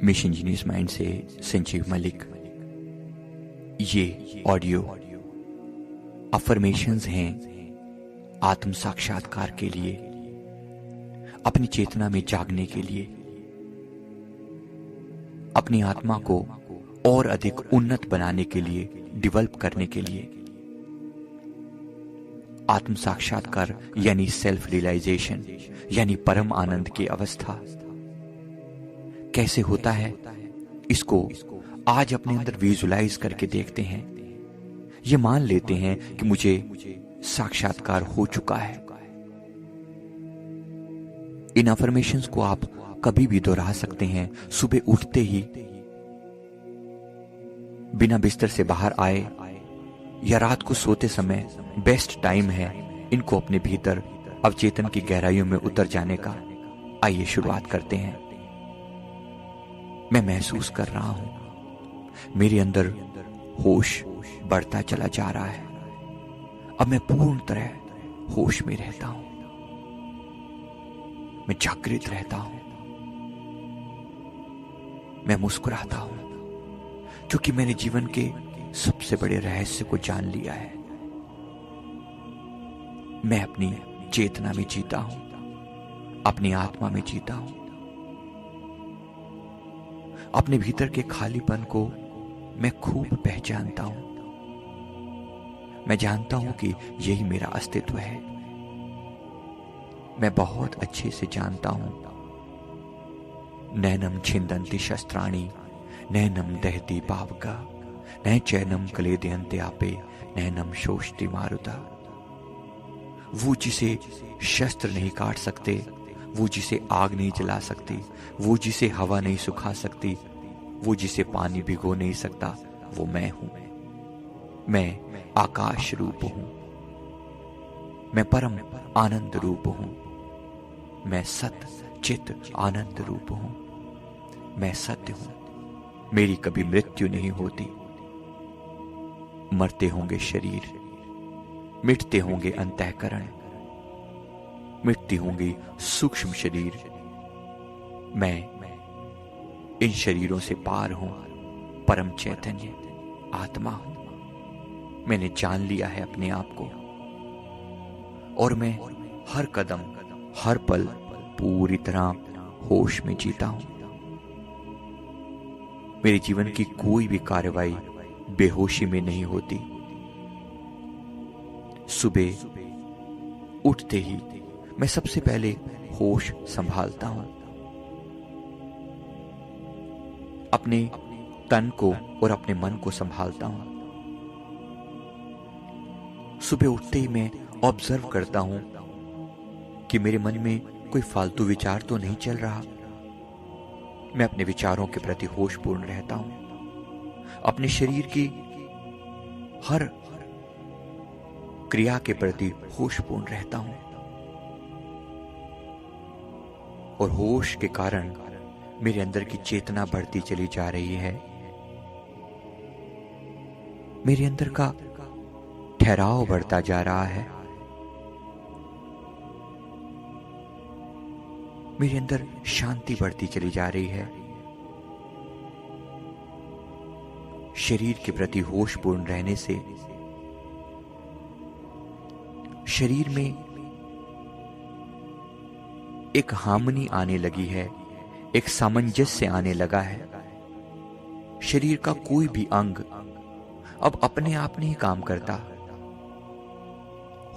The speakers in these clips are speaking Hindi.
मिशन जीनियस माइंड से संजीव मलिक। ये ऑडियो अफर्मेशंस हैं आत्म साक्षात्कार के लिए, अपनी चेतना में जागने के लिए, अपनी आत्मा को और अधिक उन्नत बनाने के लिए, डेवलप करने के लिए। आत्म साक्षात्कार यानी सेल्फ रियलाइजेशन यानी परम आनंद की अवस्था कैसे होता है, इसको आज अपने अंदर विजुलाइज करके देखते हैं। ये मान लेते हैं कि मुझे साक्षात्कार हो चुका है। इन अफर्मेशंस को आप कभी भी दोहरा सकते हैं। सुबह उठते ही, बिना बिस्तर से बाहर आए या रात को सोते समय बेस्ट टाइम है इनको अपने भीतर अवचेतन की गहराइयों में उतर जाने का। आइए शुरुआत करते हैं। मैं महसूस कर रहा हूं मेरे अंदर होश बढ़ता चला जा रहा है। अब मैं पूर्ण तरह होश में रहता हूं, मैं जागृत रहता हूं, मैं मुस्कुराता हूं, क्योंकि मैंने जीवन के सबसे बड़े रहस्य को जान लिया है। मैं अपनी चेतना में जीता हूं, अपनी आत्मा में जीता हूं। अपने भीतर के खालीपन को मैं खूब पहचानता हूं। मैं जानता हूं कि यही मेरा अस्तित्व है। मैं बहुत अच्छे से जानता हूं। नैनम छिंदन्ति शस्त्राणि नैनम दहति पावका न चैनम क्लेदयन्ते आपे नैनम शोषति मारुता। वो जिसे शस्त्र नहीं काट सकते, वो जिसे आग नहीं जला सकती, वो जिसे हवा नहीं सुखा सकती, वो जिसे पानी भिगो नहीं सकता, वो मैं हूं। मैं आकाश रूप हूं, मैं परम आनंद रूप हूं, मैं सत चित आनंद रूप हूं, मैं सत्य हूं। मेरी कभी मृत्यु नहीं होती। मरते होंगे शरीर, मिटते होंगे अंतःकरण, मिटती होंगी सूक्ष्म शरीर। मैं इन शरीरों से पार हूं, परम चैतन्य आत्मा हूं। मैंने जान लिया है अपने आप को और मैं हर कदम हर पल पूरी तरह होश में जीता हूं। मेरे जीवन की कोई भी कार्रवाई बेहोशी में नहीं होती। सुबह उठते ही मैं सबसे पहले होश संभालता हूं। अपने तन को और अपने मन को संभालता हूं। सुबह उठते ही मैं ऑब्जर्व करता हूं कि मेरे मन में कोई फालतू विचार तो नहीं चल रहा। मैं अपने विचारों के प्रति होशपूर्ण रहता हूं। अपने शरीर की हर क्रिया के प्रति होशपूर्ण रहता हूं और होश के कारण मेरे अंदर की चेतना बढ़ती चली जा रही है। मेरे अंदर का ठहराव बढ़ता जा रहा है। मेरे अंदर शांति बढ़ती चली जा रही है। शरीर के प्रति होशपूर्ण रहने से शरीर में एक हार्मनी आने लगी है, एक सामंजस्य आने लगा है। शरीर का कोई भी अंग अब अपने आप नहीं काम करता।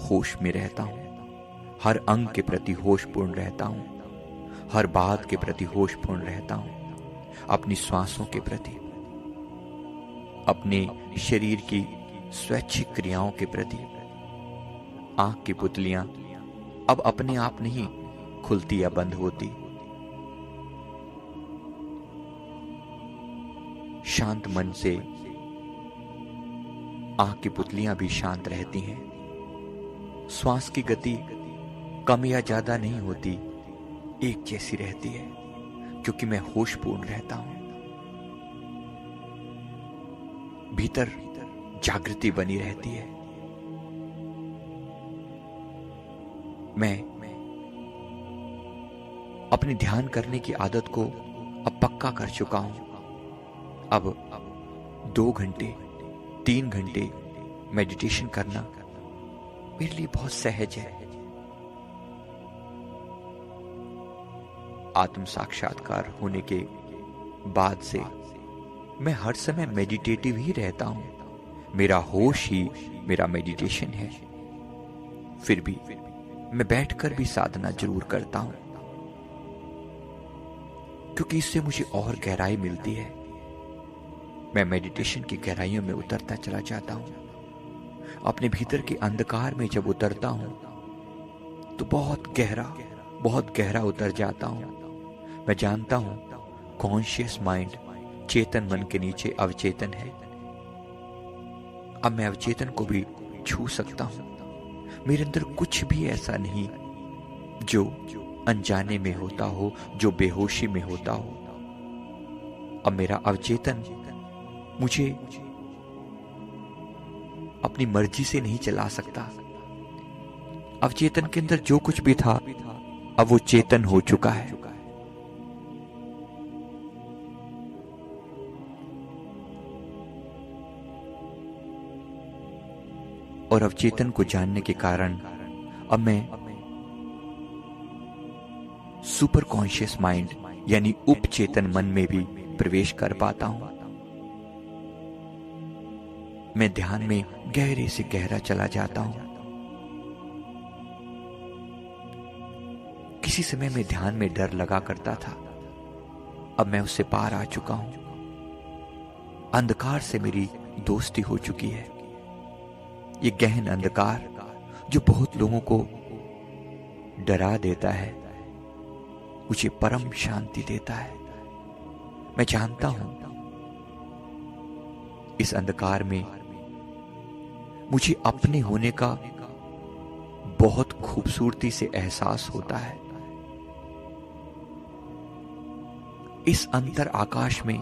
होश में रहता हूं, हर अंग के प्रति होशपूर्ण रहता हूं, हर बात के प्रति होशपूर्ण रहता हूं, अपनी श्वासों के प्रति, अपने शरीर की स्वैच्छिक क्रियाओं के प्रति। आंख की पुतलियां अब अपने आप नहीं खुलती या बंद होती। शांत मन से आंख की पुतलियां भी शांत रहती हैं। श्वास की गति कम या ज्यादा नहीं होती, एक जैसी रहती है, क्योंकि मैं होशपूर्ण रहता हूं। भीतर जागृति बनी रहती है। मैं अपने ध्यान करने की आदत को अब पक्का कर चुका हूं। अब 2 घंटे 3 घंटे मेडिटेशन करना मेरे लिए बहुत सहज है। आत्म साक्षात्कार होने के बाद से मैं हर समय मेडिटेटिव ही रहता हूं। मेरा होश ही मेरा मेडिटेशन है। फिर भी मैं बैठकर भी साधना जरूर करता हूं, क्योंकि इससे मुझे और गहराई मिलती है। मैं मेडिटेशन की गहराइयों में उतरता चला जाता हूं। अपने भीतर के अंधकार में जब उतरता हूं तो बहुत गहरा उतर जाता हूं। मैं जानता हूं कॉन्शियस माइंड, चेतन मन के नीचे अवचेतन है। अब मैं अवचेतन को भी छू सकता हूं। मेरे अंदर कुछ भी ऐसा नहीं जो अनजाने में होता हो, जो बेहोशी में होता हो। अब मेरा अवचेतन मुझे अपनी मर्जी से नहीं चला सकता। अवचेतन के अंदर जो कुछ भी था अब वो चेतन हो चुका है। और अवचेतन को जानने के कारण अब मैं सुपर कॉन्शियस माइंड यानी उपचेतन मन में भी प्रवेश कर पाता हूं। मैं ध्यान में गहरे से गहरा चला जाता हूं। किसी समय में ध्यान में डर लगा करता था, अब मैं उससे पार आ चुका हूं। अंधकार से मेरी दोस्ती हो चुकी है। ये गहन अंधकार जो बहुत लोगों को डरा देता है, मुझे परम शांति देता है। मैं जानता हूं इस अंधकार में मुझे अपने होने का बहुत खूबसूरती से एहसास होता है। इस अंतर आकाश में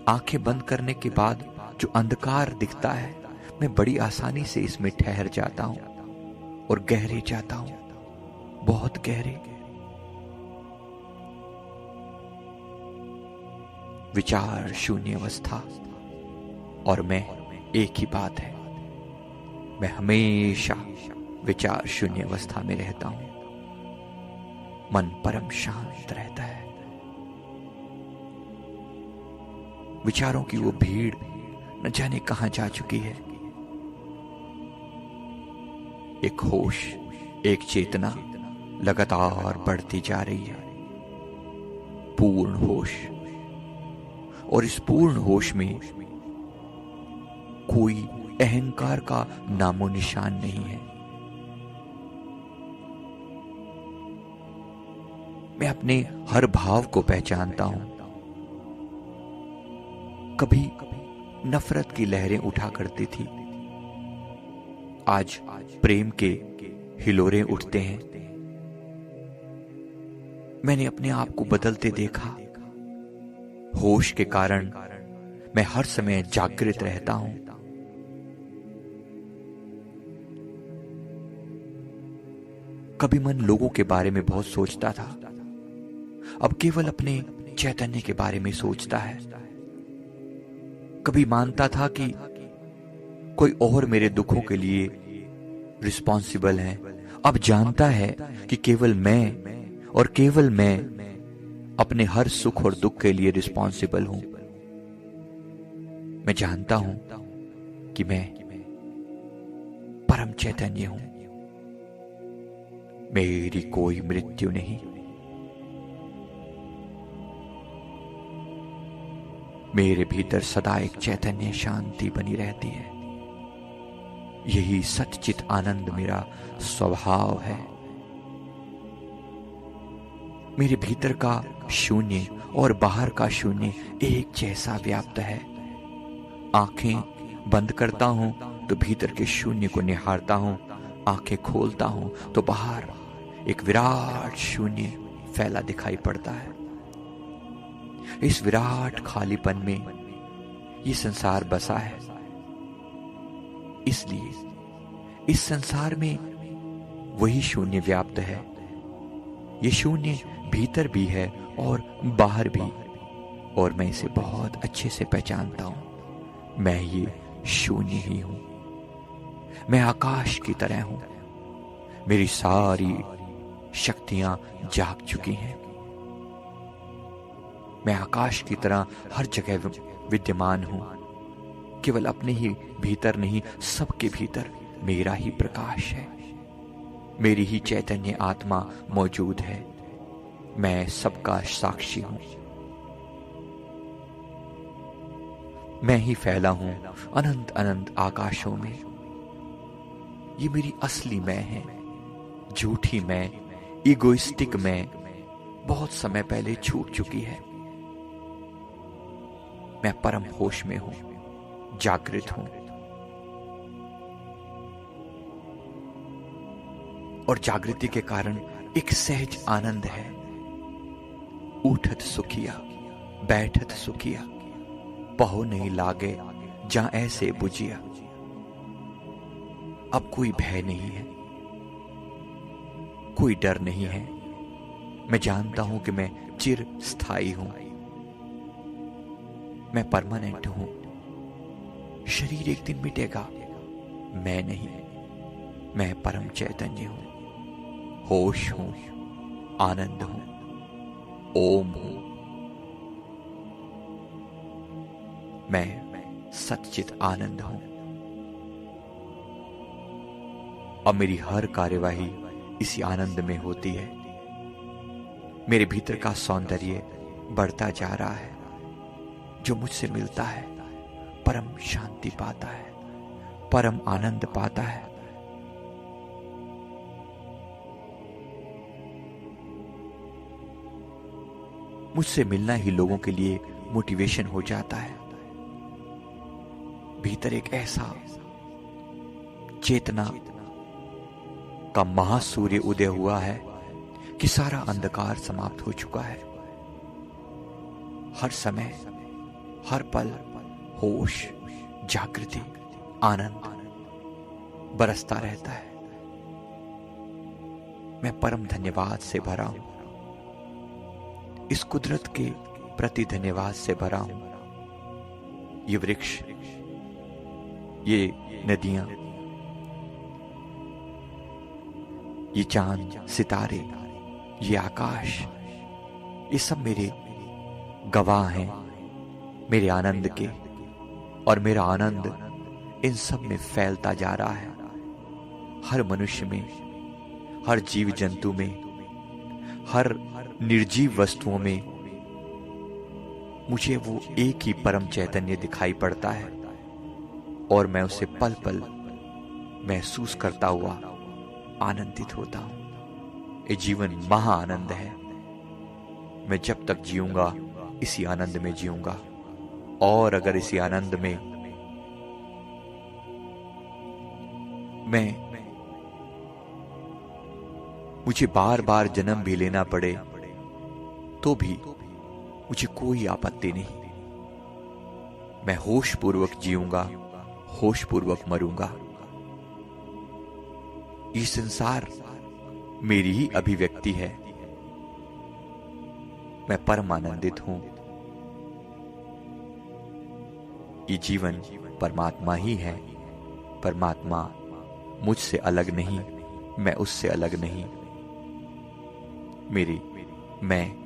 आंखें बंद करने के बाद जो अंधकार दिखता है, मैं बड़ी आसानी से इसमें ठहर जाता हूं और गहरे जाता हूं, बहुत गहरे। विचार शून्य अवस्था और मैं एक ही बात है। मैं हमेशा विचार शून्य अवस्था में रहता हूं। मन परम शांत रहता है। विचारों की वो भीड़ न जाने कहां जा चुकी है। एक होश, एक चेतना लगातार बढ़ती जा रही है। पूर्ण होश। और इस पूर्ण होश में कोई अहंकार का नामो निशान नहीं है। मैं अपने हर भाव को पहचानता हूं। कभी नफरत की लहरें उठा करती थी, आज प्रेम के हिलोरे उठते हैं। मैंने अपने आप को बदलते देखा। होश के कारण मैं हर समय जागृत रहता हूं। कभी मन लोगों के बारे में बहुत सोचता था, अब केवल अपने चैतन्य के बारे में सोचता है। कभी मानता था कि कोई और मेरे दुखों के लिए रिस्पॉन्सिबल है, अब जानता है कि केवल मैं और केवल मैं अपने हर सुख और दुख के लिए रिस्पॉन्सिबल हूं। मैं जानता हूं कि मैं परम चैतन्य हूं। मेरी कोई मृत्यु नहीं। मेरे भीतर सदा एक चैतन्य शांति बनी रहती है। यही सच्चित आनंद मेरा स्वभाव है। मेरे भीतर का शून्य और बाहर का शून्य एक जैसा व्याप्त है। आंखें बंद करता हूं तो भीतर के शून्य को निहारता हूं, आंखें खोलता हूं तो बाहर एक विराट शून्य फैला दिखाई पड़ता है। इस विराट खालीपन में ये संसार बसा है। इसलिए इस संसार में वही शून्य व्याप्त है। ये शून्य भीतर भी है और बाहर भी, और मैं इसे बहुत अच्छे से पहचानता हूं। मैं ये शून्य ही हूं। मैं आकाश की तरह हूं। मेरी सारी शक्तियां जाग चुकी हैं। मैं आकाश की तरह हर जगह विद्यमान हूं। केवल अपने ही भीतर नहीं, सबके भीतर मेरा ही प्रकाश है। मेरी ही चैतन्य आत्मा मौजूद है। मैं सबका साक्षी हूं। मैं ही फैला हूं अनंत अनंत आकाशों में। ये मेरी असली मैं है। झूठी मैं, इगोइस्टिक मैं बहुत समय पहले छूट चुकी है। मैं परम होश में हूं, जागृत हूं, और जागृति के कारण एक सहज आनंद है। उठत सुखिया, बैठत सुखिया, पहो नहीं लागे जहां ऐसे बुझिया। अब कोई भय नहीं है, कोई डर नहीं है। मैं जानता हूं कि मैं चिर स्थायी हूं। मैं परमानेंट हूं। शरीर एक दिन मिटेगा, मैं नहीं। मैं परम चैतन्य हूं, होश हूं, आनंद हूं, ओम हूं। मैं सच्चित आनंद हूं। और मेरी हर कार्यवाही इसी आनंद में होती है। मेरे भीतर का सौंदर्य बढ़ता जा रहा है। जो मुझसे मिलता है परम शांति पाता है, परम आनंद पाता है। मुझसे मिलना ही लोगों के लिए मोटिवेशन हो जाता है। भीतर एक ऐसा चेतना का महासूर्य उदय हुआ है कि सारा अंधकार समाप्त हो चुका है। हर समय, हर पल होश, जागृति, आनंद बरसता रहता है। मैं परम धन्यवाद से भरा हूं। इस कुदरत के प्रति धन्यवाद से भरा हूं। ये वृक्ष, ये नदियां, ये चांद, सितारे, ये आकाश, ये सब मेरे गवाह हैं मेरे आनंद के। और मेरा आनंद इन सब में फैलता जा रहा है। हर मनुष्य में, हर जीव जंतु में, हर निर्जीव वस्तुओं में मुझे वो एक ही परम चैतन्य दिखाई पड़ता है। और मैं उसे पल पल महसूस करता हुआ आनंदित होता हूं। ये जीवन महा आनंद है। मैं जब तक जीऊंगा इसी आनंद में जीऊंगा। और अगर इसी आनंद में मुझे बार बार जन्म भी लेना पड़े तो भी मुझे कोई आपत्ति नहीं। मैं होश पूर्वक जीऊंगा, होश पूर्वक मरूंगा। ये संसार मेरी ही अभिव्यक्ति है। मैं परम आनंदित हूं। ये जीवन परमात्मा ही है। परमात्मा मुझसे अलग नहीं, मैं उससे अलग नहीं। मेरी मैं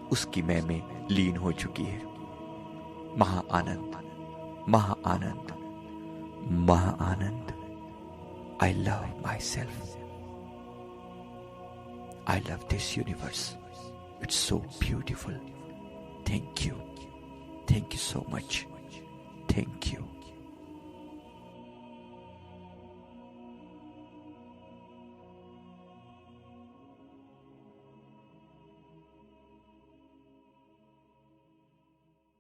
उसकी मैं में लीन हो चुकी है। महा आनंद, महा आनंद, महा आनंद। I love myself. I love this universe. It's so beautiful. Thank you. Thank you so much. Thank you.